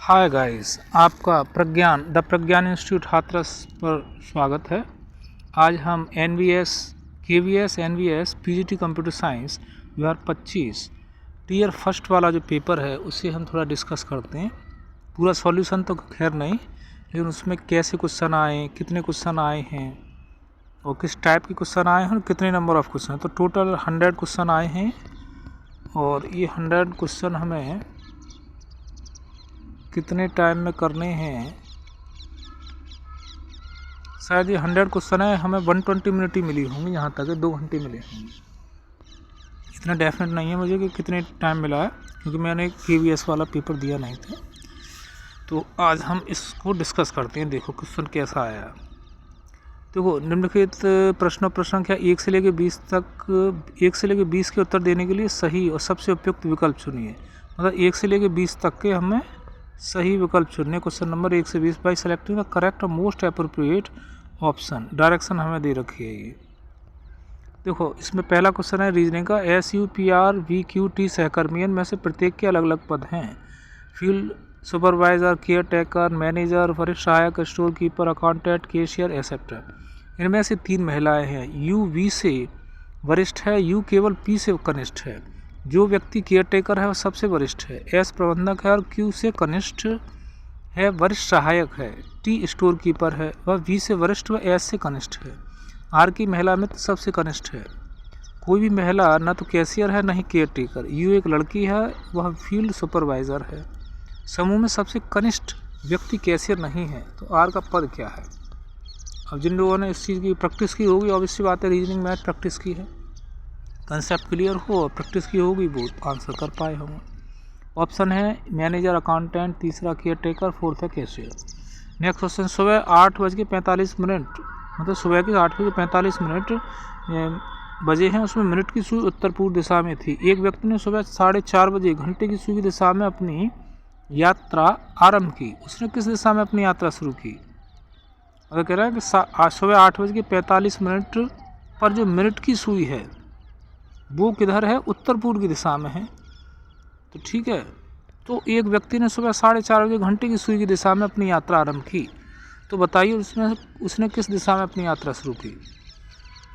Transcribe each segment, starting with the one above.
हाय guys, आपका the Pragyan institute Hathras पर स्वागत है। आज हम KVS PGT computer science 2025 tier first वाला जो पेपर है उसे हम थोड़ा डिस्कस करते हैं। पूरा सॉल्यूशन तो खैर नहीं, लेकिन उसमें कैसे क्वेश्चन आए, कितने क्वेश्चन आए हैं और किस टाइप के क्वेश्चन आए हैं और कितने नंबर ऑफ क्वेश्चन हैं। तो टोटल 100 क्वेश्चन आए हैं और ये 100 क्वेश्चन हमें कितने टाइम में करने हैं। शायद ये 100 क्वेश्चन है, हमें 120 मिनट ही मिली होंगी, यहाँ तक 2 घंटे मिले होंगे। इतना डेफिनेट नहीं है मुझे कि कितने टाइम मिला है, क्योंकि मैंने KVS वाला पेपर दिया नहीं था। तो आज हम इसको डिस्कस करते हैं। देखो क्वेश्चन कैसा आया है। देखो, निम्नलिखित प्रश्न संख्या 1 से लेकर 20 तक 1 से लेकर 20 के उत्तर देने के लिए सही और सबसे उपयुक्त विकल्प चुनिए। मतलब 1 से लेकर 20 तक के हमें सही विकल्प चुनने। क्वेश्चन नंबर 1 से 20 बाई सेलेक्टिंग द करेक्ट और मोस्ट अप्रोप्रिएट ऑप्शन। डायरेक्शन हमें दे रखी है ये। देखो, इसमें पहला क्वेश्चन है रीजनिंग का। SUPR VQT सहकर्मियों में से प्रत्येक के अलग अलग पद हैं। Field supervisor, care taker, manager, वरिष्ठ सहायक, store keeper, accountant, cashier, etcetera. इनमें से 3 महिलाएं हैं। U V से वरिष्ठ है, U केवल P से कनिष्ठ है। जो व्यक्ति केयर टेकर है वह सबसे वरिष्ठ है, S प्रबंधक है और Q से कनिष्ठ है, वरिष्ठ सहायक है, T स्टोर कीपर है, वह V से वरिष्ठ व S से कनिष्ठ है। R की महिला मित्र सबसे कनिष्ठ है। कोई भी महिला न तो कैशियर है न ही केयर टेकर। U एक लड़की है, वह फील्ड सुपरवाइजर है। समूह में सबसे कनिष्ठ व्यक्ति कैशियर नहीं है। तो R का पद क्या है? अब जिन लोगों ने इस चीज़ की प्रैक्टिस की होगी, ऑब्वियसली बात है, रीजनिंग मैथ प्रैक्टिस की है, कंसेप्ट क्लियर हो और प्रैक्टिस की होगी, वो आंसर कर पाए होंगे। ऑप्शन है मैनेजर, अकाउंटेंट, तीसरा केयर टेकर, फोर्थ है कैशियर। नेक्स्ट क्वेश्चन, सुबह 8:45, मतलब सुबह के 8:45 बजे हैं, उसमें मिनट की सुई उत्तर पूर्व दिशा में थी। एक व्यक्ति ने सुबह 4:30 बजे घंटे की सुई की दिशा में अपनी यात्रा आरंभ की। उसने किस दिशा में अपनी यात्रा शुरू की? अगर कह रहा है कि सुबह 8:45 पर जो मिनट की सुई है वो किधर है? उत्तर पूर्व की दिशा में है। तो ठीक है, तो एक व्यक्ति ने सुबह 4:30 बजे घंटे की सुई की दिशा में अपनी यात्रा आरंभ की। तो बताइए उसने किस दिशा में अपनी यात्रा शुरू की?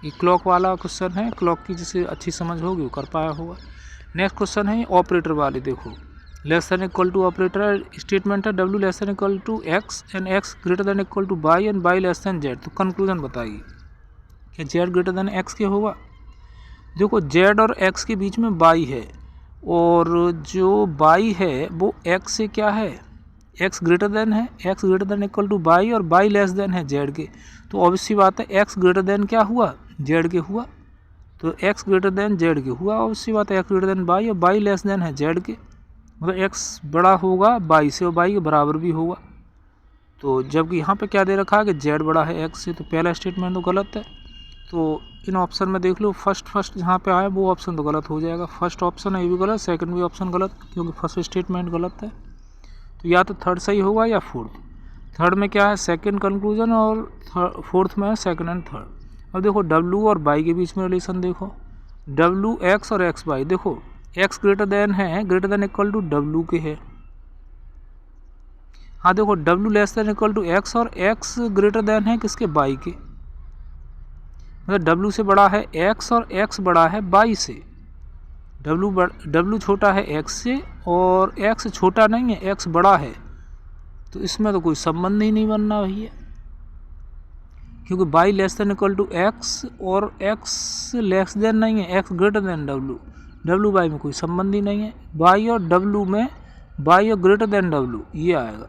ये क्लॉक वाला क्वेश्चन है, क्लॉक की जिसे अच्छी समझ होगी वो कर पाया होगा। नेक्स्ट क्वेश्चन है ऑपरेटर वाले। देखो, less than equal to operator statement है W less than equal to X and X greater than equal to Y and Y less than Z। तो कंक्लूजन बताइए, क्या Z ग्रेटर देन X के होगा? देखो, Z और X के बीच में Y है और जो Y है वो X से क्या है? X ग्रेटर देन है, X greater than equal to Y और Y लेस देन है Z के। तो ऑब्वियसली बात है X ग्रेटर देन क्या हुआ? Z के हुआ। तो X ग्रेटर देन Z के हुआ, ऑब्वियसली बात है X ग्रेटर देन Y और Y लेस देन है Z के। मतलब X बड़ा होगा Y से और Y के बराबर भी होगा। तो जबकि यहाँ पे क्या दे रखा है कि Z बड़ा है X से, तो पहला स्टेटमेंट तो गलत है। तो इन ऑप्शन में देख लो, फर्स्ट जहाँ पे आए वो ऑप्शन तो गलत हो जाएगा। फर्स्ट ऑप्शन है ये भी गलत, सेकंड भी ऑप्शन गलत, क्योंकि फर्स्ट स्टेटमेंट गलत है। तो या तो थर्ड सही होगा या फोर्थ। थर्ड में क्या है? सेकंड कंक्लूजन, और फोर्थ में है सेकंड एंड थर्ड। अब देखो W और Y के बीच में रिलेशन देखो, WX और XY। देखो, X ग्रेटर देन है, greater than equal to W के है। हाँ देखो, W less than equal to X और X ग्रेटर देन है किसके? Y के। मतलब W से बड़ा है X और X बड़ा है Y से। W छोटा है X से और X छोटा नहीं है, X बड़ा है। तो इसमें तो कोई संबंध ही नहीं बनना भैया, क्योंकि Y less than equal to X और X लेस देन नहीं है, X greater than W Y में कोई संबंध ही नहीं है। Y और W में Y और ग्रेटर देन W ये आएगा,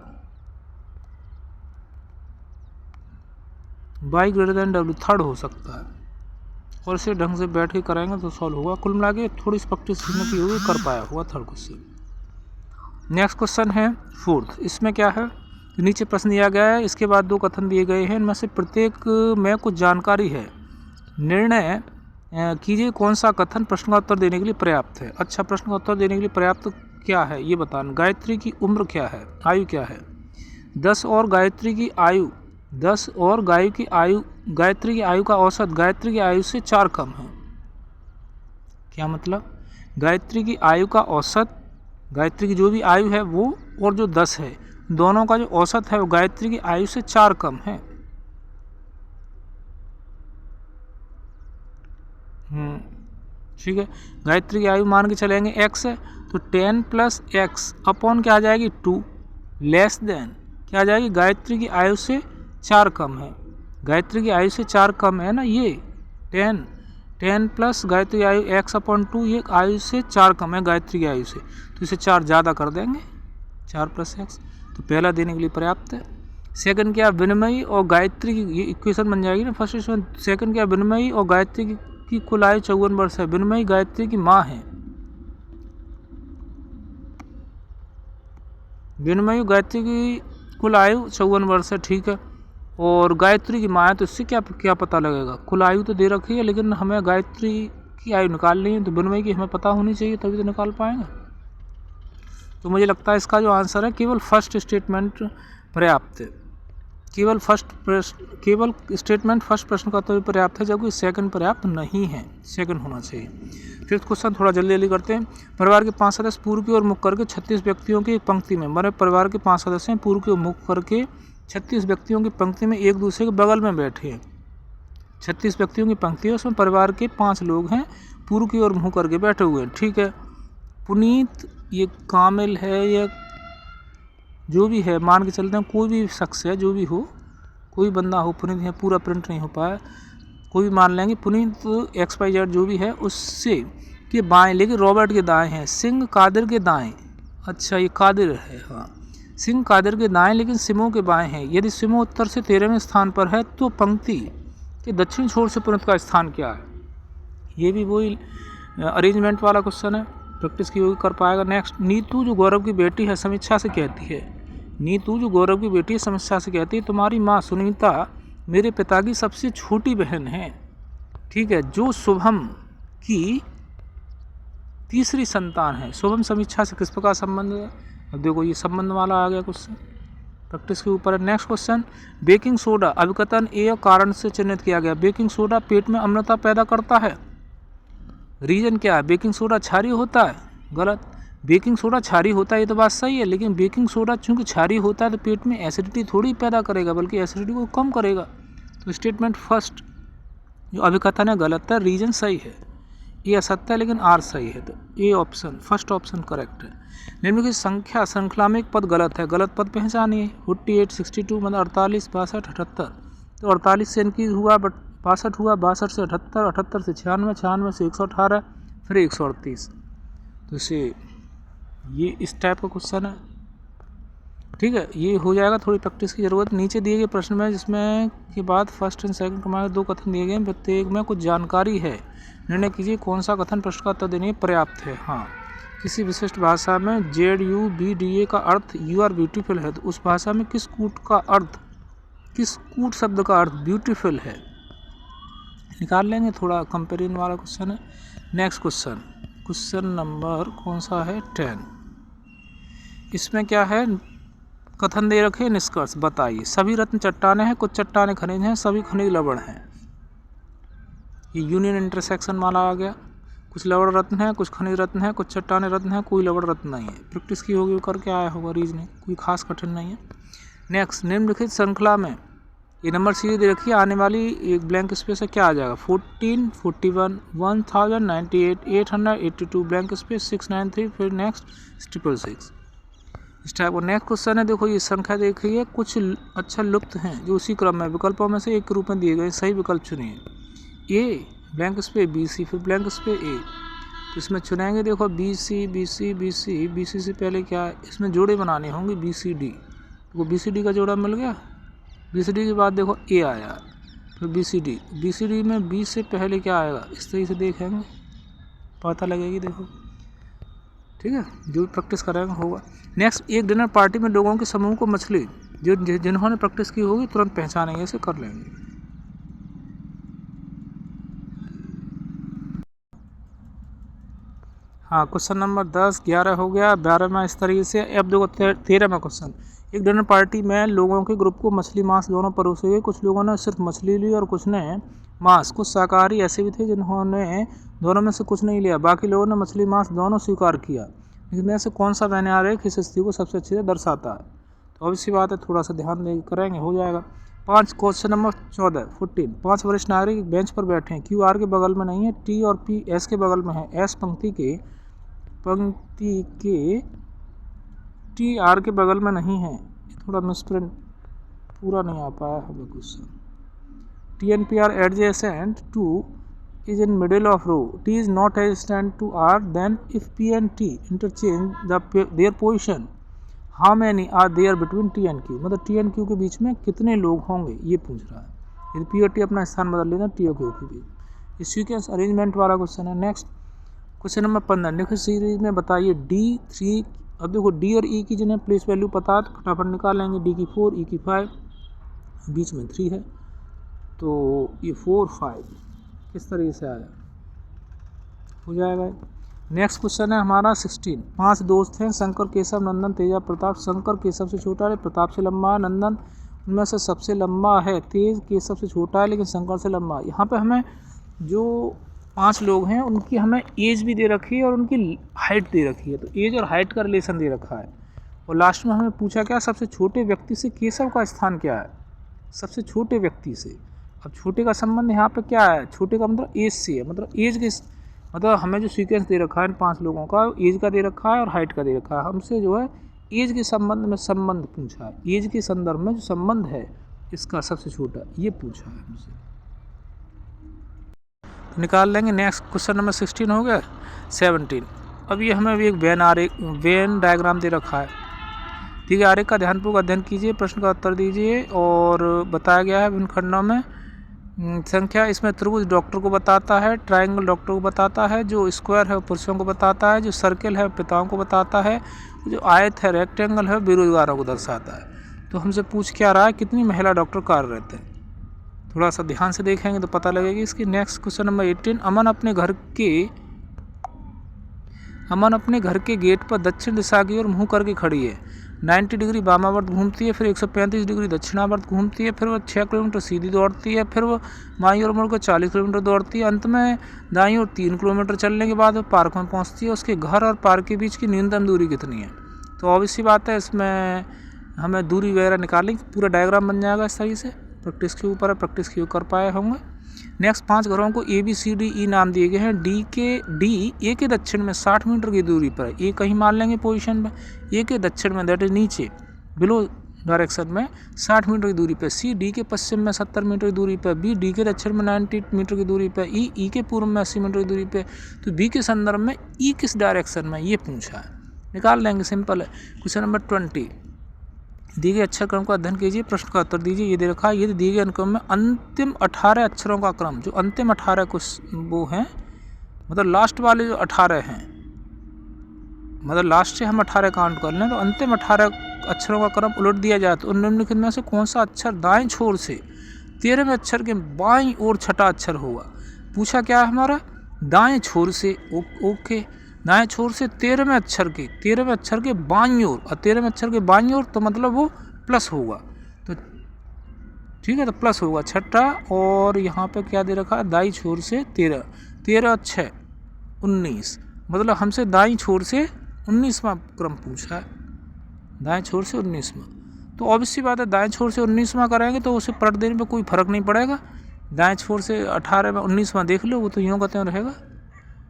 Y greater than W third हो सकता है। और इसे ढंग से बैठ के कराएंगे तो सॉल्व होगा। कुल मिला के थोड़ी सी प्रैक्टिस की होगी, कर पाया हुआ थर्ड क्वेश्चन। नेक्स्ट क्वेश्चन है फोर्थ। इसमें क्या है? नीचे प्रश्न दिया गया है, इसके बाद 2 कथन दिए गए हैं, इनमें से प्रत्येक में कुछ जानकारी है। निर्णय कीजिए कौन सा कथन प्रश्न का उत्तर देने के लिए पर्याप्त है। अच्छा, प्रश्न का उत्तर देने के लिए पर्याप्त क्या है ये बताना। गायत्री की उम्र क्या है? आयु क्या है? 10 और गायत्री की आयु गायत्री की आयु का औसत गायत्री की आयु से 4 कम है। क्या मतलब? गायत्री की आयु का औसत, गायत्री की जो भी आयु है वो और जो 10 है, दोनों का जो औसत है वो गायत्री की आयु से 4 कम है। ठीक है, गायत्री की आयु मान के चलेंगे x है, तो 10 प्लस एक्स अपॉन क्या आ जाएगी 2 लेस देन क्या आ जाएगी, गायत्री की आयु से 4 कम है। गायत्री की आयु से 4 कम है ना, ये 10 प्लस गायत्री की आयु x अपॉन 2, ये आयु से 4 कम है गायत्री की आयु से, तो इसे 4 ज़्यादा कर देंगे, 4 प्लस एक्स, तो पहला देने के लिए पर्याप्त है। सेकंड क्या, विनमयी और गायत्री की, ये इक्वेशन बन जाएगी ना फर्स्ट इक्वेशन। सेकंड क्या, विनमयी और गायत्री की कुल आयु 54 वर्ष है। विनमयी गायत्री की माँ है, विनमयी गायत्री की कुल आयु 54 वर्ष है, ठीक है, और गायत्री की माँ है, तो इससे क्या क्या पता लगेगा, कुल आयु तो दे रखी है लेकिन हमें गायत्री की आयु निकालनी है, तो विनमयी की हमें पता होनी चाहिए तभी तो निकाल पाएंगे। तो मुझे लगता है इसका जो आंसर है केवल फर्स्ट स्टेटमेंट पर्याप्त है, केवल स्टेटमेंट फर्स्ट प्रश्न का तो पर्याप्त है, जबकि सेकंड पर्याप्त नहीं है, सेकंड होना चाहिए। फिफ्थ क्वेश्चन थोड़ा जल्दी जल्दी करते हैं। परिवार के 5 सदस्य पूर्व की ओर मुख करके 36 व्यक्तियों की एक पंक्ति में, माने परिवार के 5 सदस्य पूर्व की ओर मुख करके 36 व्यक्तियों की पंक्ति में एक दूसरे के बगल में बैठे हैं। 36 व्यक्तियों की पंक्ति है, उसमें परिवार के 5 लोग हैं, पूर्व की ओर मुँह करके बैठे हुए हैं, ठीक है। पुनीत, ये कामिल है या जो भी है, मान के चलते हैं कोई भी शख्स है, जो भी हो, कोई बंदा हो, पुनीत है, पूरा प्रिंट नहीं हो पाया, कोई भी मान लेंगे, पुनीत XYZ जो भी है उससे के बाएं, लेकिन रॉबर्ट के दाएं हैं, सिंह कादिर के दाएं, अच्छा ये कादिर है, हाँ, सिंह कादिर के दाएं लेकिन सिमो के बाएं हैं। यदि सिमो उत्तर से 13वें स्थान पर है तो पंक्ति के दक्षिण छोर से पुनीत का स्थान क्या है। ये भी वही अरेंजमेंट वाला क्वेश्चन है, प्रैक्टिस की हुई कर पाएगा। नेक्स्ट, नीतू जो गौरव की बेटी है समीक्षा से कहती है, नीतू जो गौरव की बेटी है समीक्षा से कहती है, तुम्हारी माँ सुनीता मेरे पिता की सबसे छोटी बहन है, ठीक है, जो शुभम की तीसरी संतान है। शुभम समीक्षा से किस प्रकार संबंध है, अब देखो ये संबंध वाला आ गया क्वेश्चन, प्रैक्टिस के ऊपर है। नेक्स्ट क्वेश्चन, बेकिंग सोडा अभिकथन ए कारण से चिन्हित किया गया। बेकिंग सोडा पेट में अम्लता पैदा करता है, रीजन क्या है, बेकिंग सोडा क्षारीय होता है, गलत, बेकिंग सोडा क्षारीय होता है ये तो बात सही है, लेकिन बेकिंग सोडा चूंकि क्षारीय होता है तो पेट में एसिडिटी थोड़ी पैदा करेगा, बल्कि एसिडिटी को कम करेगा। तो स्टेटमेंट फर्स्ट जो अभिकथन है गलत है, रीजन सही है, ये असत्य है लेकिन आर सही है, तो A option first option correct है। निम्नलिखित संख्या श्रृंखला में एक पद गलत है, गलत पद पहचानिए। 48, 62 मतलब 48, 62, 78, तो 48 से इनकी हुआ 62 हुआ, 62 से 78, 78 से 96, 96 से 118, फिर 138, तो इसे ये इस टाइप का क्वेश्चन है, ठीक है, ये हो जाएगा, थोड़ी प्रैक्टिस की ज़रूरत। नीचे दिए गए प्रश्न में जिसमें के बाद फर्स्ट एंड सेकंड क्रमांक 2 कथन दिए गए हैं, प्रत्येक में कुछ जानकारी है, निर्णय कीजिए कौन सा कथन प्रश्न का उत्तर देने पर्याप्त है। हाँ, किसी विशिष्ट भाषा में ZUBDA का अर्थ यू आर ब्यूटीफुल है, तो उस भाषा में किस कूट का अर्थ, किस कूट शब्द का अर्थ ब्यूटीफुल है, निकाल लेंगे, थोड़ा कंपेरिजन वाला क्वेश्चन है। नेक्स्ट क्वेश्चन, क्वेश्चन नंबर कौन सा है 10, इसमें क्या है, कथन दे रखे, निष्कर्ष बताइए। सभी रत्न चट्टाने हैं, कुछ चट्टाने खनिज हैं, सभी खनिज लवण हैं, ये यूनियन इंटरसेक्शन वाला आ गया, कुछ लवण रत्न है, कुछ खनिज रत्न है, कुछ चट्टाने रत्न है, कोई लवण रत्न नहीं है। प्रैक्टिस की होगी करके आया होगा, रीजनिंग कोई खास कठिन नहीं है। नेक्स्ट, निम्नलिखित श्रृंखला में ये नंबर सीरीज दे रखी है, आने वाली एक ब्लैंक स्पेस है, क्या आ जाएगा, 14, 41, 1098, 882, ब्लैंक स्पेस 693, फिर नेक्स्ट 666, इस टाइप का। नेक्स्ट क्वेश्चन है, देखो ये संख्या देखिए है, कुछ अच्छा लुप्त हैं जो उसी क्रम में विकल्पों में से एक के रूप में दिए गए, सही विकल्प चुनिए। ए ब्लैंक स्पेस BC, फिर ब्लैंक स्पेस A, तो इसमें चुनेंगे, देखो BC BC BC, BC से पहले क्या है, इसमें जोड़े बनाने होंगे BCD, तो BCD का जोड़ा मिल गया, BCD के बाद देखो A आया, फिर BCD, BCD में B से पहले क्या आएगा, इस तरीके से देखेंगे पता लगेगी, देखो ठीक है, जो प्रैक्टिस करेंगे होगा। नेक्स्ट, एक डिनर पार्टी में लोगों के समूह को मछली, जो जिन्होंने प्रैक्टिस की होगी तुरंत पहचानेंगे, इसे कर लेंगे। हाँ, क्वेश्चन नंबर 10, 11 हो गया, 12वां इस तरीके से। अब देखो 13वां क्वेश्चन, एक डिनर पार्टी में लोगों के ग्रुप को मछली मांस दोनों परोसे गए, कुछ लोगों ने सिर्फ मछली ली और कुछ ने मांस, कुछ शाकाहारी ऐसे भी थे जिन्होंने दोनों में से कुछ नहीं लिया, बाकी लोगों ने मछली मांस दोनों स्वीकार किया। इनमें से कौन सा मैंने आरेख इस स्थिति को सबसे अच्छे से दर्शाता है। तो ऑब्वियस सी बात है, थोड़ा सा ध्यान दे करेंगे हो जाएगा। 5 क्वेश्चन नंबर 14 5 वरिष्ठ नागरिक एक बेंच पर बैठे हैं। क्यू आर के बगल में नहीं है, टी और पी एस के बगल में है। एस पंक्ति के टी आर के बगल में नहीं है। थोड़ा मिसप्रिंट पूरा नहीं आ पाया हमें question. T N P R adjacent to is in middle of row. T is not adjacent to R. Then if P and T interchange their position, how many are there between T and Q? मतलब T and Q के बीच में कितने लोग होंगे ये पूछ रहा है। यदि P और T अपना स्थान बदल लेना T और Q के बीच, ये सीक्वेंस अरेंजमेंट वाला क्वेश्चन है। नेक्स्ट क्वेश्चन नंबर 15 निम्नलिखित सीरीज में बताइए D3। अब देखो D और E की जिन्हें प्लेस वैल्यू पता है तो फटाफट निकाल लेंगे। D की 4, E की 5, बीच में 3 है, तो ये 4 5 किस तरीके से आया हो जाएगा। नेक्स्ट क्वेश्चन है हमारा 16। 5 दोस्त हैं, शंकर, केशव, नंदन, तेजा, प्रताप। शंकर केशव से छोटा है, प्रताप से लंबा है, नंदन उनमें से सबसे लंबा है, तेज केशव से छोटा है लेकिन शंकर से लंबा है। यहाँ पे हमें जो 5 लोग हैं उनकी हमें एज भी दे रखी है और उनकी हाइट दे रखी है, तो एज और हाइट का रिलेशन दे रखा है। और लास्ट में हमें पूछा क्या, सबसे छोटे व्यक्ति से केशव का स्थान क्या है, सबसे छोटे व्यक्ति से। अब छोटे का संबंध यहाँ पे क्या है, छोटे का मतलब एज से है, मतलब एज के मतलब हमें जो सीक्वेंस दे रखा है इन 5 लोगों का, एज का दे रखा है और हाइट का दे रखा है। हमसे जो है एज के संबंध में संबंध पूछा है, एज के संदर्भ में जो संबंध है इसका सबसे छोटा ये पूछा है हमसे, तो निकाल लेंगे। नेक्स्ट क्वेश्चन नंबर 16 हो गया। 17 अब ये हमें एक वेन डायग्राम दे रखा है, ठीक है। आरेख का ध्यानपूर्वक अध्ययन कीजिए, प्रश्न का उत्तर दीजिए। और बताया गया है विभिन्न खंडों में संख्या, इसमें त्रिभुज डॉक्टर को बताता है, ट्रायंगल डॉक्टर को बताता है, जो स्क्वायर है पुरुषों को बताता है, जो सर्कल है पिताओं को बताता है, जो आयत है रेक्टेंगल है बेरोजगारों को दर्शाता है। तो हमसे पूछ क्या रहा है, कितनी महिला डॉक्टर कार्यरत हैं, थोड़ा सा ध्यान से देखेंगे तो पता लगेगी इसकी। Next question number 18। अमन अपने घर के गेट पर दक्षिण दिशा की ओर मुँह करके खड़ी है। 90 डिग्री वामावर्त घूमती है, फिर 135 डिग्री दक्षिणावर्त घूमती है, फिर वह 6 किलोमीटर सीधी दौड़ती है, फिर वह बाईं ओर मुड़कर 40 किलोमीटर दौड़ती है। अंत में दाईं ओर 3 किलोमीटर चलने के बाद वह पार्क में पहुंचती है। उसके घर और पार्क के बीच की न्यूनतम दूरी कितनी है। तो ऑब्वियस सी बात है, इसमें हमें दूरी वगैरह निकालें, पूरा डायग्राम बन जाएगा इस तरीके से। प्रैक्टिस के ऊपर है, प्रैक्टिस के कर पाए होंगे। नेक्स्ट 5 घरों को ABCDE नाम दिए गए हैं। डी ए के दक्षिण में 60 मीटर की दूरी पर है। ए कहीं मान लेंगे पोजीशन में, ए के दक्षिण में दैट इज नीचे बिलो डायरेक्शन में 60 मीटर की दूरी पर। सी डी के पश्चिम में 70 मीटर की दूरी पर। बी डी के दक्षिण में 90 मीटर की दूरी पर। ई के पूर्व में 80 मीटर की दूरी पर। तो बी के संदर्भ में ई किस डायरेक्शन में ये पूछा है, निकाल लेंगे, सिंपल है। Question number 20। दिए गए अक्षर क्रम का अध्ययन कीजिए, प्रश्न का उत्तर दीजिए। ये दे रखा है, ये दिए गए अनुक्रम में अंतिम 18 अक्षरों का क्रम, जो अंतिम 18 कुछ वो हैं, मतलब लास्ट वाले जो 18 हैं, मतलब लास्ट से हम 18 काउंट कर लें तो अंतिम 18 अक्षरों का क्रम उलट दिया जाए तो निम्नलिखित में से कौन सा अक्षर दाएं छोर से 13वें अक्षर के बाईं ओर छठा अक्षर होगा। पूछा क्या है हमारा, दाएं छोर से, ओके, दाएं छोर से 13वें अक्षर के बाईं ओर, और 13वें अक्षर के बाईं ओर तो मतलब वो प्लस होगा, तो ठीक है, तो प्लस होगा छठा। और यहाँ पे क्या दे रखा है, दाईं छोर से 13 6 19, मतलब हमसे दाईं छोर से 19वां क्रम पूछा है, दाएं छोर से 19वां। तो ऑब्वियस सी बात है, दाएं छोर से 19वां कराएंगे तो उसे पलट देने पे कोई फर्क नहीं पड़ेगा। दाएं छोर से 18 में 19वां देख लो, वो तो यूँ कहते हैं रहेगा।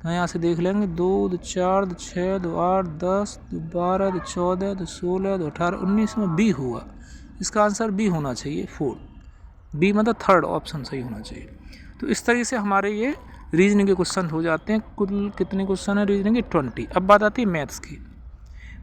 तो यहाँ से देख लेंगे 2 2 4 2 6 2 8 10 2 12 2 14 2 16 2 18 19 में बी हुआ। इसका आंसर बी होना चाहिए, 4 बी मतलब थर्ड ऑप्शन सही होना चाहिए। तो इस तरीके से हमारे ये रीजनिंग के क्वेश्चन हो जाते हैं। कुल कितने क्वेश्चन है रीजनिंग के, 20। अब बात आती है मैथ्स की।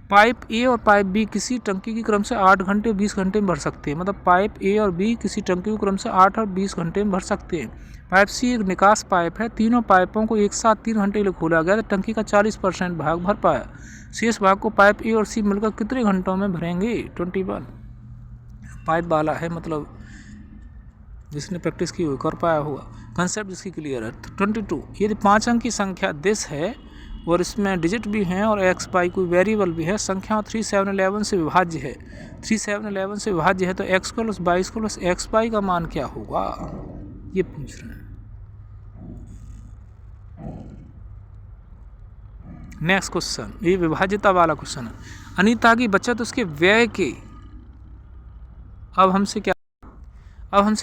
पाइप ए और पाइप बी किसी टंकी की क्रम से 8 घंटे 20 घंटे में भर सकते हैं, मतलब पाइप ए और बी किसी टंकी की क्रम से 8 और 20 घंटे में भर सकते हैं। पाइप सी एक निकास पाइप है, तीनों पाइपों को एक साथ 3 घंटे के लिए खोला गया तो टंकी का 40% भाग भर पाया। शेष भाग को पाइप ए और सी मिलकर कितने घंटों में भरेंगे, 21। पाइप वाला है, मतलब जिसने प्रैक्टिस की हुई कर पाया होगा, कंसेप्ट जिसकी क्लियर है। 22 यदि 5 अंक की संख्या दिस है और इसमें डिजिट भी हैं और एक्स बाई कोई वेरिएबल भी है, संख्या 3 7 11 से विभाज्य है, 3 7 11 से विभाज्य है, तो x square plus y square plus x by का मान क्या होगा, ये पूछ रहे हैं। नेक्स्ट क्वेश्चन, ये विभाज्यता वाला क्वेश्चन है। अनीता की बचत उसके व्यय के, अब हमसे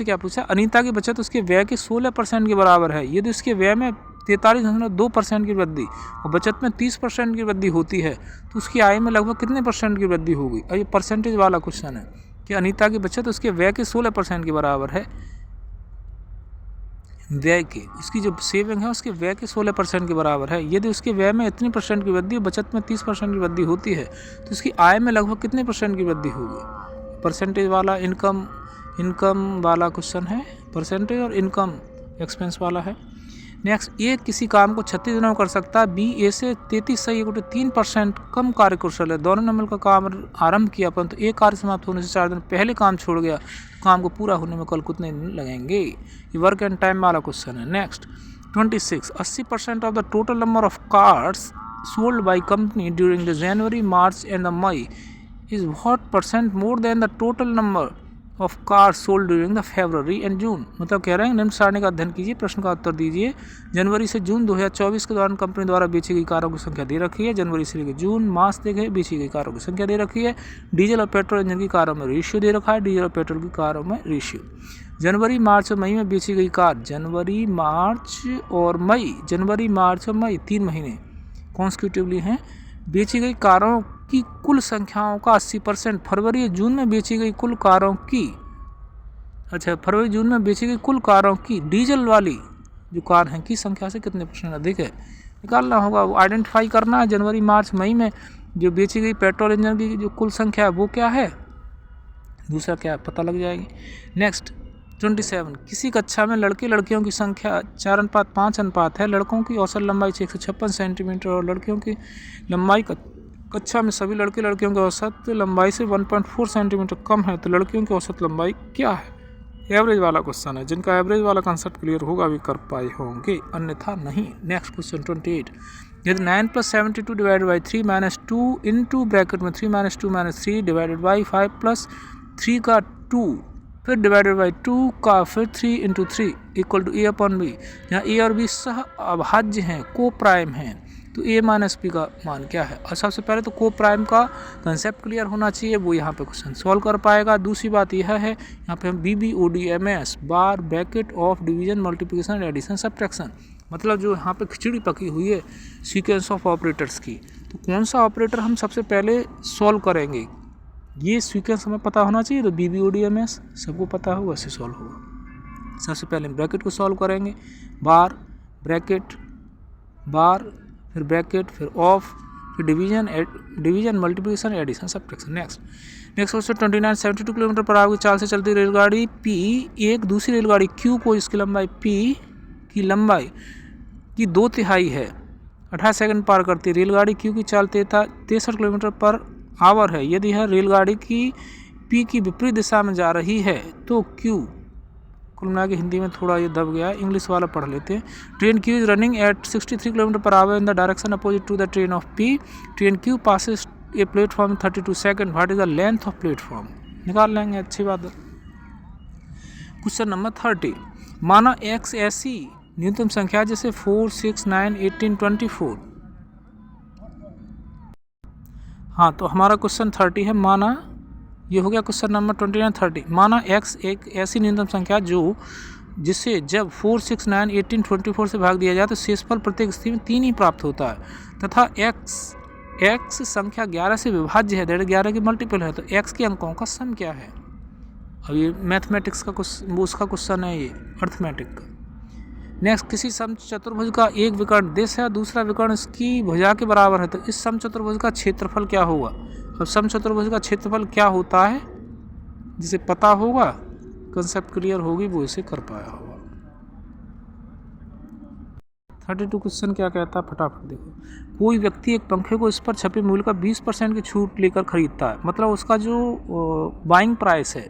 क्या पूछा, अनीता की बचत उसके व्यय के 16% के बराबर है यदि उसके व्यय में 43.2% की वृद्धि और बचत में 30% की वृद्धि होती है तो उसकी आय में लगभग कितने परसेंट की वृद्धि होगी। और ये परसेंटेज वाला क्वेश्चन है कि अनीता की बचत उसके व्यय के 16% के बराबर है, व्यय के, उसकी जो सेविंग है उसके व्यय के 16% के बराबर है यदि उसके व्यय में इतनी परसेंट की वृद्धि और बचत में 30% की वृद्धि होती है तो उसकी आय में लगभग कितने परसेंट की वृद्धि होगी। परसेंटेज वाला इनकम वाला क्वेश्चन है, परसेंटेज और इनकम एक्सपेंस वाला है। नेक्स्ट, ए किसी काम को 36 दिनों में कर सकता है, बी ए से 33 सही 3% कम कार्यकुशल है। दोनों ने मिलकर काम आरंभ किया परंतु एक कार्य समाप्त होने से 4 दिन पहले काम छोड़ गया, काम को पूरा होने में कल कितने दिन लगेंगे। ये वर्क एंड टाइम वाला क्वेश्चन है। Next 26, 80% of the total number of cars sold by company during the January March and the May is what percent more than the total number of car sold during the February and June. मतलब कह रहे हैं निम्न सारणी का अध्ययन कीजिए, प्रश्न का उत्तर दीजिए। जनवरी से जून 2024 के दौरान कंपनी द्वारा बेची गई कारों की संख्या दे रखी है, जनवरी से लेकर जून मास देखे बेची गई कारों की संख्या दे रखी है, डीजल और पेट्रोल इंजन की कारों में रेशियो दे रखा है, डीजल और पेट्रोल की कारों में रेशियो। जनवरी मार्च और मई में बेची गई कार, जनवरी मार्च और मई 3 महीने कॉन्सिक्यूटिवली हैं। बेची गई कारों की कुल संख्याओं का 80% फरवरी जून में बेची गई कुल कारों की, फरवरी जून में बेची गई कुल कारों की डीजल वाली जो कार हैं की संख्या से कितने % अधिक है, निकालना होगा। वो आइडेंटिफाई करना है। जनवरी मार्च मई में जो बेची गई पेट्रोल इंजन की जो कुल संख्या है वो क्या है, दूसरा क्या पता लग जाएगी। नेक्स्ट 27, किसी कक्षा में लड़के लड़कियों की संख्या 4:5 अनुपात है, लड़कों की औसत लंबाई 156 सेंटीमीटर और लड़कियों की लंबाई कक्षा में सभी लड़के लड़कियों की औसत लंबाई से 1.4 सेंटीमीटर कम है तो लड़कियों की औसत लंबाई क्या है। एवरेज वाला क्वेश्चन है, जिनका एवरेज वाला कंसेप्ट क्लियर होगा भी कर पाए होंगे, अन्यथा नहीं। नेक्स्ट क्वेश्चन 28, यदि 9 + 72 डिवाइडेड बाई 3 - 2 इंटू ब्रैकेट में 3 - 2 - 3 डिवाइडेड बाई 5 + 3 का 2 फिर डिवाइडेड बाई 2 का फिर 3 × 3 इक्वल टू A/B, जहाँ A और B सह अभाज्य हैं, को प्राइम हैं, तो A - B का मान क्या है। और सबसे पहले तो को प्राइम का कंसेप्ट क्लियर होना चाहिए, वो यहाँ पे क्वेश्चन सॉल्व कर पाएगा। दूसरी बात यह है यहाँ पे हम BBODMS बार bracket of division multiplication addition subtraction, मतलब जो यहाँ पे खिचड़ी पकी हुई है सीक्वेंस ऑफ ऑपरेटर्स की, तो कौन सा ऑपरेटर हम सबसे पहले सॉल्व करेंगे, ये सीक्वेंस हमें पता होना चाहिए। तो BBODMS सबको पता होगा, वैसे सॉल्व होगा। सबसे पहले ब्रैकेट को सॉल्व करेंगे, बार ब्रैकेट बार फिर ब्रैकेट फिर ऑफ फिर division multiplication addition subtraction. Next question 29, 72 kilometre per hour की चाल से चलती रेलगाड़ी P एक दूसरी रेलगाड़ी Q को इसकी लंबाई P की लंबाई की 2/3 है 18 सेकंड पार करती है। रेलगाड़ी Q की चाल 63 किलोमीटर पर आवर है। यदि यह रेलगाड़ी की P की विपरीत दिशा में जा रही है तो Q, कुल मिला के हिंदी में थोड़ा ये दब गया है, इंग्लिश वाला पढ़ लेते हैं। Train Q is running at 63 kilometre per hour in the direction opposite to the train of P। Train Q passes a platform 32 second, what is the length of platform, निकाल लेंगे, अच्छी बात है। क्वेश्चन नंबर 30, माना X ऐसी न्यूनतम संख्या जैसे 4, 6, 9, 18, 24। हाँ, तो हमारा क्वेश्चन 30 है, माना, ये हो गया क्वेश्चन नंबर 29, 30। माना x एक ऐसी न्यूनतम संख्या जिसे जब 4, 6, 9, 18, 24 से भाग दिया जाए तो शेषफल प्रत्येक स्थिति में 3 ही प्राप्त होता है तथा x संख्या 11 से विभाज्य है, 11 की मल्टीपल है, तो x के अंकों का सम क्या है। अब ये मैथमेटिक्स का उसका क्वेश्चन है, ये अर्थमेटिक का। नेक्स्ट, किसी समचतुर्भुज का एक विकर्ण दिश है, दूसरा विकर्ण इसकी भुजा के बराबर है, तो इस समचतुर्भुज का क्षेत्रफल क्या होगा। अब समचतुर्भुज का क्षेत्रफल क्या होता है, जिसे पता होगा, कंसेप्ट क्लियर होगी, वो इसे कर पाया होगा। 32 क्वेश्चन क्या कहता है, फटाफट देखो। कोई व्यक्ति एक पंखे को इस पर छपे मूल्य का 20% की छूट लेकर खरीदता है, मतलब उसका जो बाइंग प्राइस है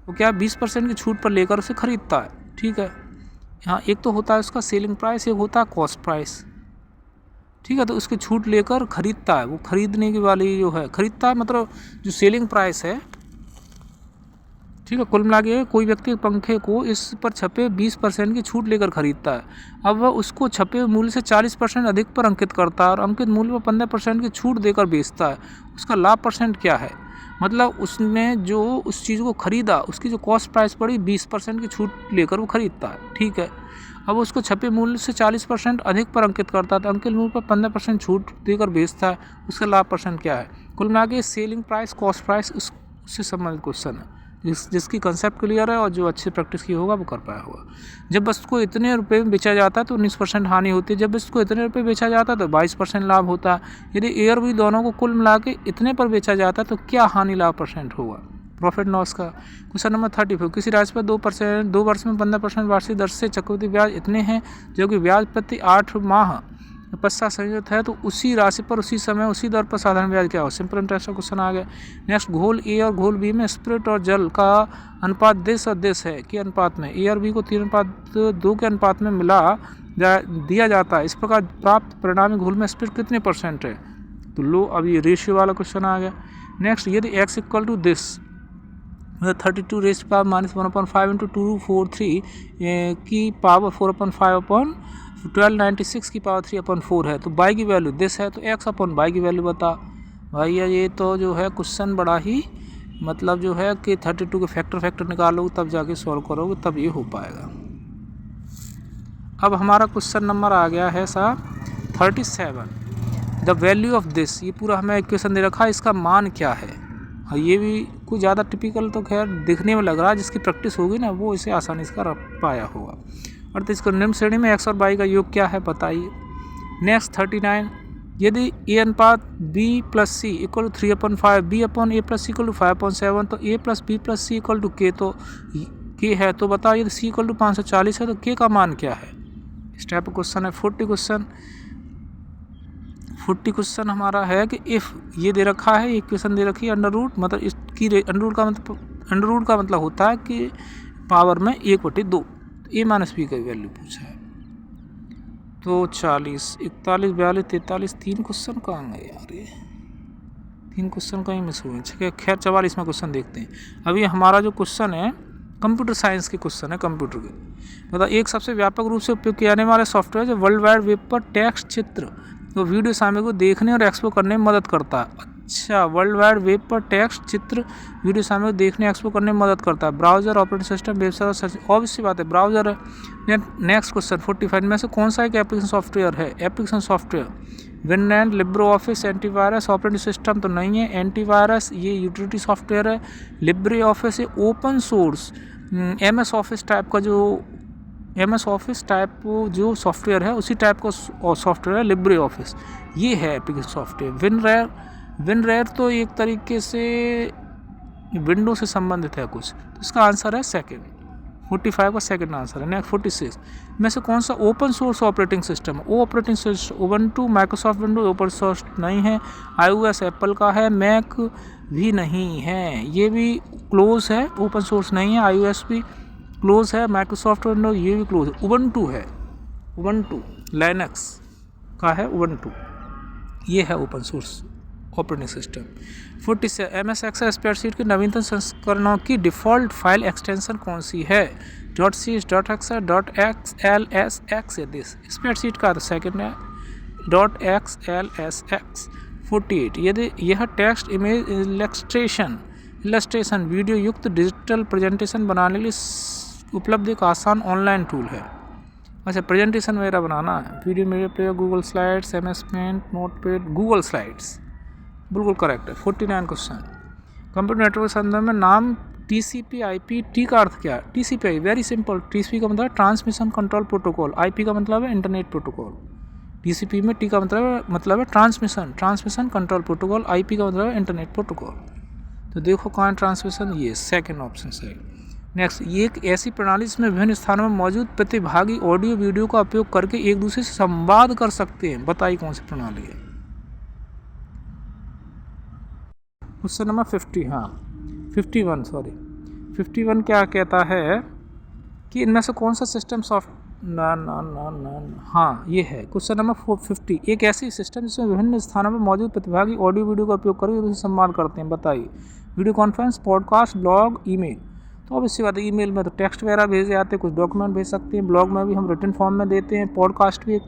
वो क्या 20% की छूट पर लेकर उसे खरीदता है, ठीक है। यहाँ एक तो होता है उसका सेलिंग प्राइस, एक होता है कॉस्ट प्राइस, ठीक है। तो उसकी छूट लेकर खरीदता है, वो खरीदने की वाली जो है, खरीदता है मतलब जो सेलिंग प्राइस है, ठीक है। कुल मिला के कोई व्यक्ति पंखे को इस पर छपे 20% की छूट लेकर खरीदता है। अब वह उसको छपे मूल्य से 40% अधिक पर अंकित करता है और अंकित मूल्य पर 15% की छूट देकर बेचता है। उसका लाभ परसेंट क्या है? मतलब उसने जो उस चीज़ को खरीदा उसकी जो कॉस्ट प्राइस पड़ी 20% की छूट लेकर वो खरीदता है। ठीक है। अब उसको छपे मूल्य से 40% अधिक पर अंकित करता है तो अंकित मूल्य पर 15% छूट देकर बेचता है। उसका लाभ परसेंट क्या है? कुल मिला के सेलिंग प्राइस, कॉस्ट प्राइस, उससे संबंधित क्वेश्चन है। जिसकी कंसेप्ट क्लियर है और जो अच्छी प्रैक्टिस की होगा वो कर पाया होगा। जब वस्तु को इतने रुपए में बेचा जाता है तो 19% हानि होती है। जब वस्तु को इतने रुपए बेचा जाता है तो 22% लाभ होता है। यदि ए और बी दोनों को कुल मिला के इतने पर बेचा जाता है तो क्या हानि लाभ परसेंट होगा? प्रॉफिट लॉस का। क्वेश्चन नंबर 34, किसी राशि पर 2 वर्ष में 15% वार्षिक दर से चक्रवृद्धि ब्याज इतने हैं जो कि ब्याज प्रति 8 माह पश्चात संयोजित है तो उसी राशि पर उसी समय उसी दर पर साधारण ब्याज क्या हो? सिंपल इंटरेस्ट का क्वेश्चन आ गया। नेक्स्ट, घोल ए और घोल बी में स्पिरिट और जल का अनुपात देश और देश है के अनुपात में। ए और बी को 3:2 के अनुपात में दिया जाता है। इस प्रकार प्राप्त परिणामी घोल में स्पिरिट कितने % है? तो लो, अभी रेशियो वाला क्वेश्चन आ गया। नेक्स्ट, यदि x equal to this 32 raised power -1/5 × 243 की पावर 4/5/1296 की पावर 3/4 है तो y की वैल्यू दिस है तो x/y की वैल्यू बता। भैया ये तो जो है क्वेश्चन बड़ा ही मतलब जो है कि 32 के फैक्टर निकालोगे तब जाके सॉल्व करोगे तब ये हो पाएगा। अब हमारा क्वेश्चन नंबर आ गया है साहब 37, द वैल्यू ऑफ दिस। ये पूरा हमें इक्वेशन दे रखा है, इसका मान क्या है? और ये भी कुछ ज़्यादा टिपिकल तो खैर दिखने में लग रहा है, जिसकी प्रैक्टिस होगी ना वो इसे आसानी से कर पाया होगा। और तो इसको निम्न श्रेणी में x और y का योग क्या है बताइए। नेक्स्ट 39, यदि a अनुपात b + c = 3/5, b/a + c = 5/7 तो a + b + c = k तो k है। तो बताओ यदि c = 540 है तो k का मान क्या है? इस टाइप का क्वेश्चन है। 40 क्वेश्चन हमारा है कि इफ़ ये दे रखा है, इक्वेशन दे रखी है अंडर रूट, मतलब इसकी अंडर रूट का मतलब होता है कि पावर में 1/2 a - b का वैल्यू पूछा है। तो 40, 41, 42, 43 3 क्वेश्चन कहाँ गए यार? ये 3 क्वेश्चन कहीं मिस हुए। खैर 44वां क्वेश्चन देखते हैं। अभी हमारा जो क्वेश्चन है कंप्यूटर साइंस के क्वेश्चन है, कंप्यूटर के। मतलब एक सबसे व्यापक रूप से उपयोग किए जाने वाले सॉफ्टवेयर जो वर्ल्ड वाइड वेब पर टेक्स्ट, चित्र तो वीडियो सामग्री को देखने और एक्सप्लोर करने में मदद करता है। अच्छा, वर्ल्ड वाइड वेब पर टेक्स्ट, चित्र, वीडियो सामग्री देखने, एक्सप्लोर करने में मदद करता है। Browser, operating system, website, search, obvious सी बात है ब्राउजर है। नेक्स्ट क्वेश्चन 45 में से कौन सा एक एप्लीकेशन सॉफ्टवेयर है? Application software Vinland, Libre office, antivirus, operating system तो नहीं है। एंटीवायरस ये यूटिलिटी सॉफ्टवेयर है। लिब्रे ऑफिस ये open source MS office type का जो सॉफ्टवेयर है उसी टाइप का सॉफ्टवेयर है लिब्रे ऑफिस, ये है एप्लीकेशन सॉफ्टवेयर। विनरेयर तो एक तरीके से विंडो से संबंधित है कुछ, तो इसका आंसर है सेकंड। 45 का सेकंड आंसर है। नेक्स्ट 46 में से कौन सा ओपन सोर्स ऑपरेटिंग सिस्टम है? Operating system Ubuntu, Microsoft Windows open source नहीं है। iOS एप्पल का है, मैक भी नहीं है, ये भी क्लोज है, ओपन सोर्स नहीं है। iOS भी क्लोज है, माइक्रोसॉफ्ट विंडोज ये भी क्लोज है। उबंटू है, उबंटू लाइनक्स का है उबंटू, ये है open source operating system. 47 MS Excel spreadsheet के नवीनतम संस्करणों की डिफ़ॉल्ट फाइल एक्सटेंशन कौन सी है? .cs, .excel, .xlsx है दिस। स्प्रेडशीट का तो सेकंड है .xlsx। 48 यदि यह टेक्स्ट, इमेज, इलस्ट्रेशन, वीडियो युक्त डिजिटल प्रेजेंटेशन बनाने के लिए उपलब्ध एक आसान ऑनलाइन टूल है। अच्छा, प्रेजेंटेशन वगैरह बनाना है, video media player, Google slides, MS paint, notepad, Google slides बिल्कुल करेक्ट है। 49 क्वेश्चन कंप्यूटर नेटवर्क के संदर्भ में नाम TCP/IP, टी का अर्थ क्या है? TCP वेरी सिंपल, TCP का मतलब ट्रांसमिशन कंट्रोल प्रोटोकॉल, IP का मतलब है इंटरनेट प्रोटोकॉल। TCP में टी का मतलब है ट्रांसमिशन कंट्रोल प्रोटोकॉल, IP का मतलब है इंटरनेट प्रोटोकॉल। तो देखो कौन ट्रांसमिशन, ये सेकेंड ऑप्शन है। नेक्स्ट, ये एक ऐसी प्रणाली जिसमें विभिन्न स्थानों में मौजूद प्रतिभागी ऑडियो वीडियो का उपयोग करके एक दूसरे से संवाद कर सकते हैं, बताइए कौन सी प्रणाली है? क्वेश्चन नंबर 51 क्या कहता है कि इनमें से कौन सा सिस्टम हाँ ये है क्वेश्चन नंबर 50। एक ऐसी सिस्टम जिसमें विभिन्न स्थानों में मौजूद प्रतिभागी ऑडियो वीडियो का उपयोग करके एक दूसरे से संवाद करते हैं, बताइए। Video conference, podcast, blog, email. तो ऑब्वियसली बात है ईमेल में तो टेक्स्ट वगैरह भेजे जाते हैं, कुछ डॉक्यूमेंट भेज सकते हैं, ब्लॉग में भी हम रिटन फॉर्म में देते हैं, पॉडकास्ट भी एक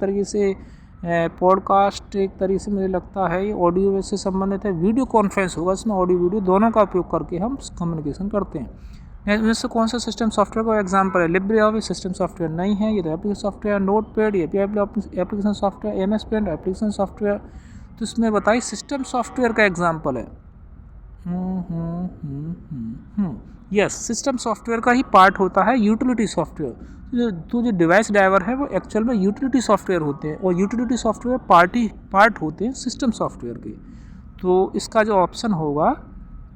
तरीके से मुझे लगता है ये ऑडियो से संबंधित है, वीडियो कॉन्फ्रेंस होगा इसमें ऑडियो वीडियो दोनों का उपयोग करके हम कम्युनिकेशन करते हैं। इनमें से कौन सा सिस्टम सॉफ्टवेयर का एग्जांपल है? लिब्रे ऑफिस सिस्टम सॉफ्टवेयर नहीं है, ये तो एप्लीकेशन सॉफ्टवेयर। नोटपैड ये भी application software. MS paint application software. तो इसमें बताइए सिस्टम सॉफ्टवेयर का एग्जांपल है। यस, सिस्टम सॉफ्टवेयर का ही पार्ट होता है यूटिलिटी सॉफ्टवेयर। तो जो डिवाइस ड्राइवर है वो एक्चुअल में यूटिलिटी सॉफ्टवेयर होते हैं, और यूटिलिटी सॉफ्टवेयर पार्ट होते हैं सिस्टम सॉफ्टवेयर के। तो इसका जो ऑप्शन होगा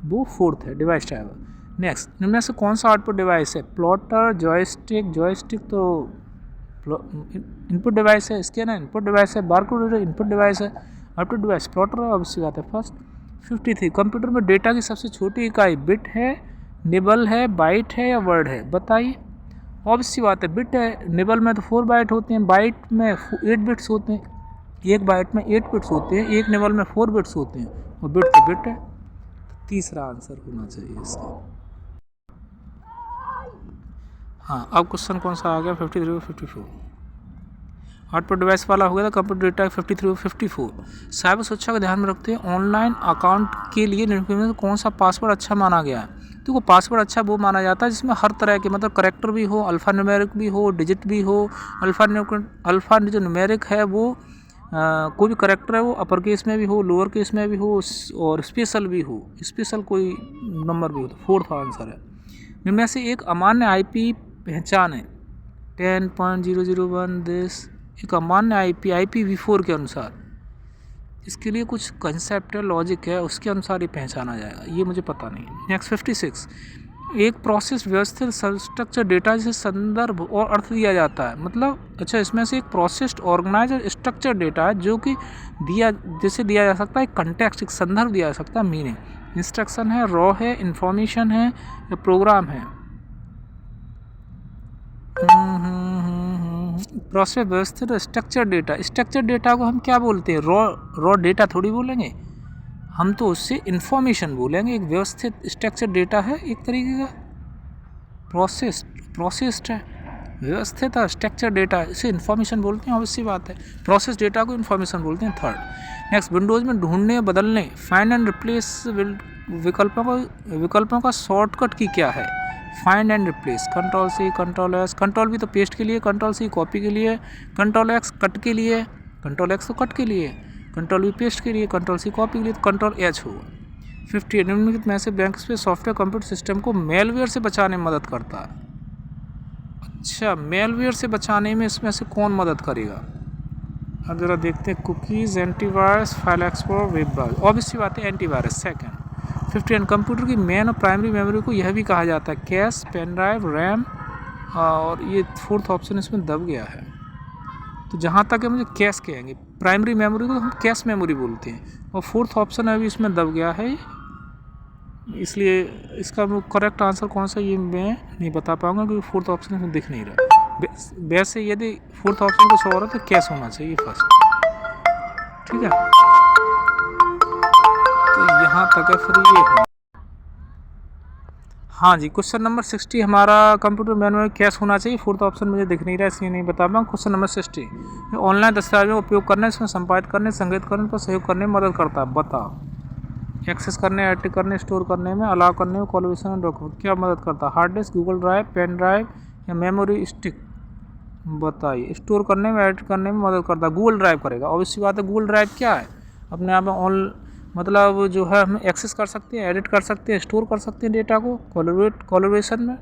वो 4th है, डिवाइस ड्राइवर। नेक्स्ट, इनमें से कौन सा आउटपुट डिवाइस है? प्लॉटर, जॉयस्टिक तो इनपुट डिवाइस है, स्कैनर इनपुट डिवाइस है, बारकोड रीडर इनपुट डिवाइस है, आउटपुट डिवाइस प्लॉटर है। ऑब्वियसली बात है फर्स्ट। 53, कंप्यूटर में डेटा की सबसे छोटी इकाई बिट है, निबल है, बाइट है या वर्ड है? बताइए। ऑब्वियसली बात है बिट है। निबल में तो 4 बाइट होते हैं, बाइट में 8 बिट्स होते हैं, एक बाइट में 8 बिट्स होते हैं, एक निबल में 4 बिट्स होते हैं, और बिट तो बिट है। तीसरा आंसर होना चाहिए इसका। हाँ, अब क्वेश्चन कौन सा आ गया? 53 और 54। आउटपुट डिवाइस वाला हो गया था कंप्यूटर डेटा 53 और 54। साइबर सुरक्षा का ध्यान में रखते हैं ऑनलाइन अकाउंट के लिए निम्नलिखित में कौन सा पासवर्ड अच्छा माना गया है? तो पासवर्ड अच्छा वो माना जाता है जिसमें हर तरह के मतलब करेक्टर भी हो, अल्फ़ा न्यूमेरिक भी हो, डिजिट भी हो। अल्फ़ा जो न्यूमेरिक है वो कोई भी करेक्टर है वो अपर केस में भी हो, लोअर केस में भी हो, और स्पेशल भी हो, स्पेशल कोई नंबर भी हो। तो 4th आंसर है। इनमें से एक अमान्य IP पहचान है 10.001 देश, एक अमान्य IPv4 के अनुसार। इसके लिए कुछ कंसेप्ट है, लॉजिक है, उसके अनुसार ही पहचाना जाएगा, ये मुझे पता नहीं। नेक्स्ट 56, एक प्रोसेस व्यवस्थित स्ट्रक्चर डेटा जिसे संदर्भ और अर्थ दिया जाता है। मतलब अच्छा, इसमें से एक प्रोसेस्ड ऑर्गेनाइज और स्ट्रक्चर डेटा है जो कि जैसे दिया जा सकता है कंटेक्स्ट, एक संदर्भ दिया जा सकता है, मीनिंग, इंस्ट्रक्शन है, रॉ है, इंफॉर्मेशन है या प्रोग्राम है। प्रोसेस व्यवस्थित स्ट्रक्चर डेटा को हम क्या बोलते हैं? रॉ डेटा थोड़ी बोलेंगे हम, तो उससे इंफॉर्मेशन बोलेंगे। एक व्यवस्थित स्ट्रक्चर डेटा है एक तरीके का, प्रोसेस्ड है, व्यवस्थित है, स्ट्रक्चर डेटा है, इसे इंफॉर्मेशन बोलते हैं। ऑब्वियसली बात है प्रोसेस डेटा को इंफॉर्मेशन बोलते हैं। 3rd, नेक्स्ट, विंडोज़ में ढूंढने बदलने फाइंड एंड रिप्लेस विकल्पों का शॉर्टकट की क्या है? Find and replace, Ctrl+C, Ctrl+S, control भी तो पेस्ट के लिए, Ctrl+C कॉपी के लिए, Ctrl+X कट के लिए, Ctrl+X तो कट के लिए, Ctrl+V पेस्ट के लिए, Ctrl+C कॉपी के लिए, तो Ctrl+H होगा। 50, निम्नलिखित में से bank space software computer system को मेलवेयर से बचाने में मदद करता है। अच्छा, मेलवेयर से बचाने में इसमें से कौन मदद करेगा? अब जरा देखते हैं, cookies, antivirus, file explorer, web browser. Obviously बात है एंटीवायरस। 2nd, 51, कंप्यूटर की मेन और प्राइमरी मेमोरी को यह भी कहा जाता है कैश, पेन ड्राइव, रैम, और ये 4th ऑप्शन इसमें दब गया है। तो जहाँ तक है मुझे कैश कहेंगे, प्राइमरी मेमोरी को हम कैश मेमोरी बोलते हैं, और 4th ऑप्शन अभी इसमें दब गया है, इसलिए इसका करेक्ट आंसर कौन सा ये मैं नहीं बता पाऊँगा क्योंकि 4th ऑप्शन इसमें दिख नहीं रहा। वैसे यदि 4th ऑप्शन कुछ और है तो कैश होना चाहिए फर्स्ट। ठीक है, तो यहाँ तक है फिर ये हो। हाँ जी, क्वेश्चन नंबर 60 हमारा कंप्यूटर मैनुअल कैश होना चाहिए। 4th ऑप्शन मुझे दिख नहीं रहा है इसलिए नहीं बता पाऊँ। क्वेश्चन नंबर 60, ऑनलाइन दस्तावेजों का उपयोग करने, इसमें संपादित करने, संग्रहित करने पर सहयोग करने में मदद करता है। बताओ। एक्सेस करने, एडिट करने, स्टोर करने में, अलाउ करने में, कोलैबोरेशन में डॉक्यूमेंट क्या मदद करता है? Hard disk, Google drive, pen drive या मेमोरी स्टिक? बताइए। स्टोर करने में, एडिट करने में मदद करता है, गूगल ड्राइव करेगा। ऑब्वियसली बात है गूगल ड्राइव क्या है? अपने आप में मतलब जो है हम एक्सेस कर सकते हैं, एडिट कर सकते हैं, स्टोर कर सकते हैं डेटा को कोलैबोरेशन में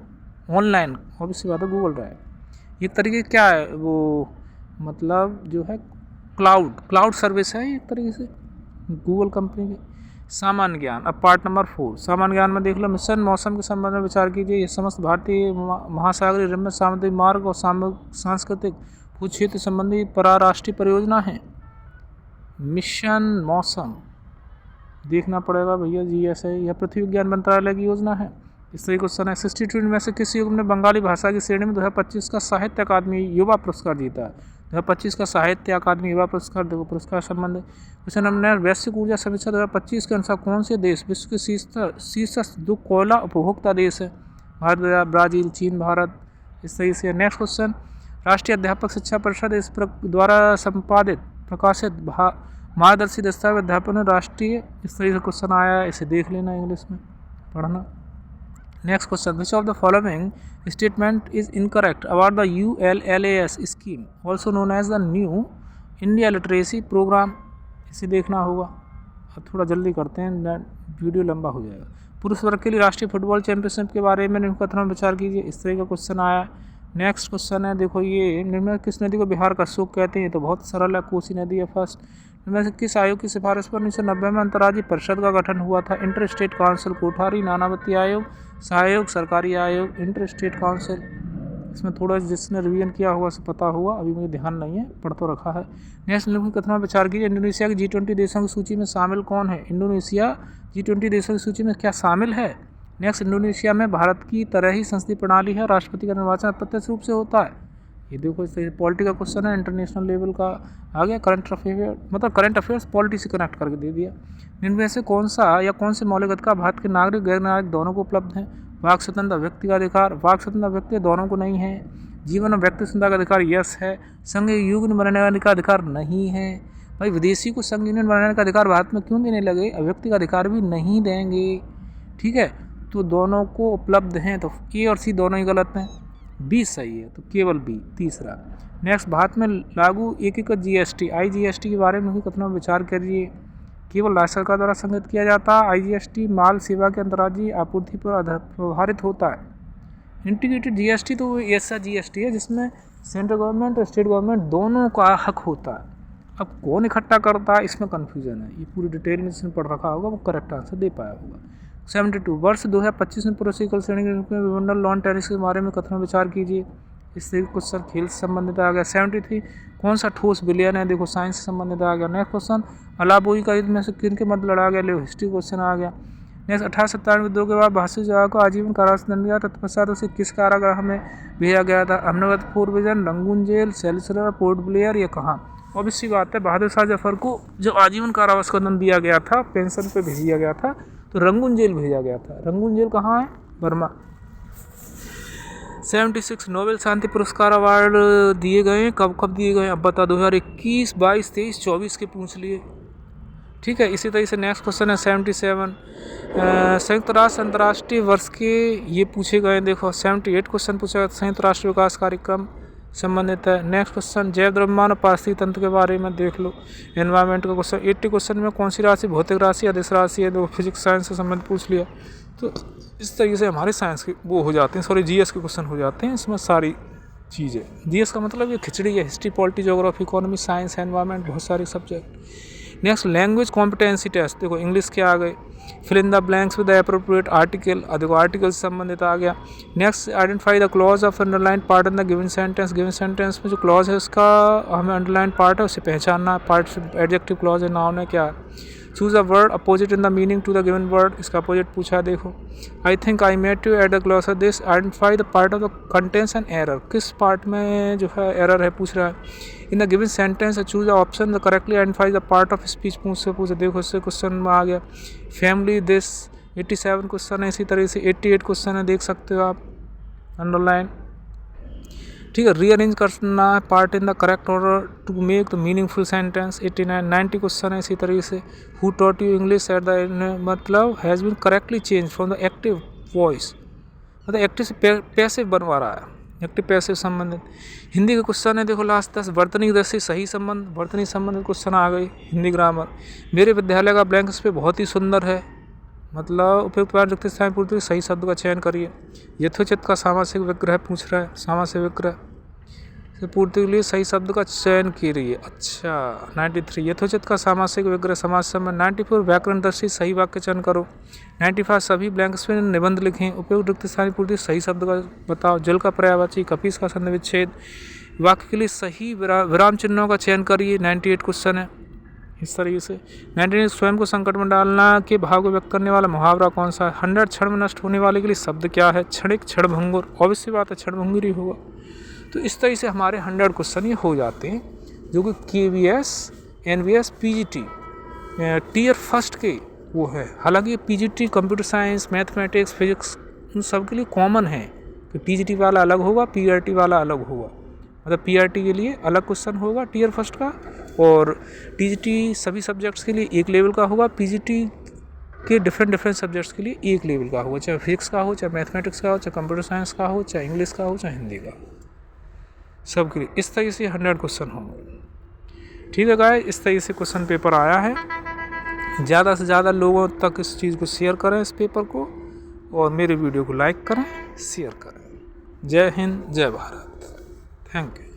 ऑनलाइन। ऑब्वियसली बात है गूगल ड्राइव। एक तरीके क्या है वो, मतलब जो है क्लाउड सर्विस है एक तरीके से गूगल कंपनी की। सामान्य ज्ञान। अब पार्ट नंबर 4 सामान्य ज्ञान में देख लो। मिशन मौसम के संबंध में विचार कीजिए। यह समस्त भारतीय महासागरीय रम्य सामुद्रिक मार्ग और सांस्कृतिक भू क्षेत्र संबंधी पराराष्ट्रीय परियोजना है। मिशन मौसम देखना पड़ेगा भैया, GS है या पृथ्वी विज्ञान मंत्रालय की योजना है। इस तरीके क्वेश्चन है। 62 में से किस युग ने बंगाली भाषा की श्रेणी में 2025 का साहित्य अकादमी युवा पुरस्कार जीता है? 2025 का साहित्य अकादमी युवा पुरस्कार, देखो पुरस्कार संबंध। क्वेश्चन नंबर 9, वैश्विक ऊर्जा समीक्षा 2025 के अनुसार कौन से देश विश्व के शीर्ष 2 कोयला उपभोक्ता देश है? भारत, ब्राज़ील, चीन, भारत, इस तरीके से। नेक्स्ट क्वेश्चन, राष्ट्रीय अध्यापक शिक्षा परिषद इस द्वारा संपादित प्रकाशित मार्गदर्शी दस्तावेज अध्यापन राष्ट्रीय, इस तरीके से क्वेश्चन आया है, इसे देख लेना इंग्लिश में पढ़ना। Next question, which of the following statement is incorrect about the ULLAS scheme also known as the new India literacy programme, इसे देखना होगा। अब थोड़ा जल्दी करते हैं, वीडियो लंबा हो जाएगा। पुरुष वर्ग के लिए राष्ट्रीय फुटबॉल चैंपियनशिप के बारे में निम्न कथनों में विचार कीजिए, इस तरह का क्वेश्चन आया। नेक्स्ट क्वेश्चन है, देखो ये निम्न किस नदी को बिहार का शोक कहते हैं, ये तो बहुत सरल है, कोसी नदी है फर्स्ट। इनमें से किस आयोग की सिफारिश पर 1990 में अंतर्राज्यीय परिषद का गठन हुआ था? Inter state council, Kothari, Nanavati आयोग, सहायोग, सरकारी आयोग, इंटर स्टेट काउंसिल। इसमें थोड़ा जिसने रिवीजन किया होगा उसे पता होगा, अभी मुझे ध्यान नहीं है, पढ़ तो रखा है। नेक्स्ट निम्न कथन में विचार कीजिए, इंडोनेशिया की G20 देशों की सूची में शामिल कौन है? इंडोनेशिया G20 देशों की सूची में क्या शामिल है? नेक्स्ट, इंडोनेशिया में भारत की तरह ही संसदीय प्रणाली है, राष्ट्रपति का निर्वाचन अप्रत्यक्ष रूप से होता है। ये देखो इस पॉलिटी का क्वेश्चन है, इंटरनेशनल लेवल का आ गया, करंट अफेयर मतलब करंट अफेयर्स पॉलिटी से कनेक्ट करके दे दिया। इनमें से कौन सा या कौन से मौलिक अधिकार भारत के नागरिक गैर नागरिक दोनों को उपलब्ध हैं? वाक स्वतंत्रता, व्यक्ति का अधिकार, वाक स्वतंत्रता व्यक्ति दोनों को नहीं है। जीवन और व्यक्ति स्वतंत्रता का अधिकार यस है। संघ यूनियन बनाने का अधिकार नहीं है। भाई विदेशी को संघ यूनियन बनाने का अधिकार भारत में क्यों देने लगे? व्यक्ति का अधिकार भी नहीं देंगे, ठीक है। तो दोनों को उपलब्ध हैं, तो ए और सी दोनों ही गलत हैं, बी सही है, तो केवल बी तीसरा। नेक्स्ट, भारत में लागू एकीकृत GST IGST के बारे में भी कथनों में विचार करिए। केवल राज्य सरकार द्वारा संगठित किया जाता है। IGST माल सेवा के अंतर्राज्यीय आपूर्ति पर प्रभावित होता है। इंटीग्रेटेड GST तो ऐसा GST है जिसमें सेंट्रल गवर्नमेंट और स्टेट गवर्नमेंट दोनों का हक होता है। अब कौन इकट्ठा करता है इसमें कन्फ्यूजन है, ये पूरी डिटेल में जिसने पढ़ रखा होगा वो करेक्ट आंसर दे पाया होगा। 72, वर्ष 2025 में प्रोसिकल श्रेणी के रूप में विमंडल लॉन टेरिस के बारे में कथन विचार कीजिए, इससे क्वेश्चन खेल से संबंधित आ गया। 73, कौन सा ठोस विलयन है? देखो साइंस से संबंधित आ गया। नेक्स्ट क्वेश्चन, अलाबोई का युद्ध में से किन के मध्य लड़ा गया? ले हिस्ट्री क्वेश्चन आ गया। नेक्स्ट, 1897 विद्रोह के बाद भाषी जवाब को आजीवन कारावास दंड दिया, तत्पश्चात उसे किस कारागृह में भेजा गया था? Ahmedabad provision, Rangoon jail, cellular, Port Blair, या कहाँ? ऑब्वियस सी बात है, बहादुर शाह जफर को जब आजीवन कारावास का दंड दिया गया था, पेंशन पे भेज दिया गया था, तो रंगून जेल भेजा गया था। रंगून जेल कहाँ है? बर्मा। 76, नोबेल शांति पुरस्कार अवार्ड दिए गए, कब कब दिए गए अब बता। 2021, 22, 23, 24 के पूछ लिए, ठीक है। इसी तरह से नेक्स्ट क्वेश्चन है 77, संयुक्त राष्ट्र अंतर्राष्ट्रीय वर्ष के ये पूछे गए। देखो 78 क्वेश्चन पूछा गया संयुक्त राष्ट्र विकास कार्यक्रम संबंधित है। नेक्स्ट क्वेश्चन, जैव द्रव्यमान और पारिस्थितिक तंत्र के बारे में देख लो, एनवायरमेंट का क्वेश्चन। 80 क्वेश्चन में कौन सी राशि भौतिक राशि, अदिश राशि है? तो फिजिक्स साइंस से संबंधित पूछ लिया। तो इस तरीके से हमारे साइंस के वो हो जाते हैं, सॉरी GS के क्वेश्चन हो जाते हैं, इसमें सारी चीज़ें। GS का मतलब ये खिचड़ी है, history, polity, geography, economy, science, environment, बहुत सारे subject. Next, language competency test. देखो इंग्लिश के आ गए, fill in the blanks with the appropriate article, देखो आर्टिकल से संबंधित आ गया। Next, identify the clause of underline part in the given sentence. Given sentence में जो क्लॉज है उसका हमें अंडरलाइन पार्ट है उसे पहचानना। पार्ट एडजेक्टिव क्लॉज है, नाउन है, क्या? Choose a word opposite in the meaning to the given word, इसका अपोजिट पूछा है। देखो, I think I met you at the clause of this, identify the part of the contents and error, किस पार्ट में जो है एरर है पूछ रहा है। In the given sentence choose the option the correctly identify the part of speech पूछे। देखो इससे क्वेश्चन में आ गया फैमिली, दिस। 87 क्वेश्चन है, इसी तरह से 88 क्वेश्चन है, देख सकते हो आप अंडरलाइन, ठीक है। रीअरेंज करना है part in the correct order to make the meaningful sentence. 89, 90 question है इसी तरीके से। Who taught you English at the मतलब has been correctly change from the active voice, मतलब एक्टिव से पैसिव बनवा रहा है, एक्टिव पैसिव संबंधित। हिंदी का क्वेश्चन है, देखो लास्ट 10, वर्तनी दृष्टि सही संबंध, वर्तनी संबंधित क्वेश्चन आ गई। हिंदी ग्रामर, मेरे विद्यालय का ब्लैंक स्पेस बहुत ही सुंदर है, मतलब उपयुक्त रिक्त स्थान पूर्ति सही शब्द का चयन करिए। यथोचित का सामासिक विग्रह पूछ रहा है, सामासिक विग्रह से पूर्ति के लिए सही शब्द का चयन कीजिए। अच्छा 93, यथोचित का सामासिक विग्रह समाज समय। 94, व्याकरण दृष्टि सही वाक्य चयन करो। 95, सभी ब्लैंक स्पेस में निबंध लिखें, उपयुक्त रिक्त स्थान पूर्ति सही शब्द का बताओ। जल का पर्यायवाची, कपीस का संधि विच्छेद, वाक्य के लिए सही विराम चिन्हों का चयन करिए। 98 क्वेश्चन है इस तरीके से। 99, स्वयं को संकट में डालना के भाव को व्यक्त करने वाला मुहावरा कौन सा है? 100, क्षण में नष्ट होने वाले के लिए शब्द क्या है? क्षणिक, क्षणभंगुर, ऑब्वियस सी बात है क्षणभंगुर ही होगा। तो इस तरह से हमारे 100 क्वेश्चन ये हो जाते हैं, जो कि KVS, NVS, PGT tier first के वो है। हालांकि PGT computer science, mathematics, physics उन सब के लिए कॉमन है कि टीजीटी वाला अलग होगा, पीआरटी वाला अलग होगा। मतलब पीआरटी के लिए अलग क्वेश्चन होगा टीयर फर्स्ट का, और टीजीटी सभी सब्जेक्ट्स के लिए एक लेवल का होगा, पीजीटी के डिफरेंट सब्जेक्ट्स के लिए एक लेवल का होगा, चाहे फिजिक्स का हो, चाहे मैथमेटिक्स का हो, चाहे कंप्यूटर साइंस का हो, चाहे इंग्लिश का हो, चाहे हिंदी का, सब के लिए इस तरीके से 100 क्वेश्चन होंगे। ठीक है गाइस, इस तरीके से क्वेश्चन पेपर आया है। ज़्यादा से ज़्यादा लोगों तक इस चीज़ को शेयर करें, इस पेपर को, और मेरे वीडियो को लाइक करें, शेयर करें। जय हिंद, जय भारत। Thank you.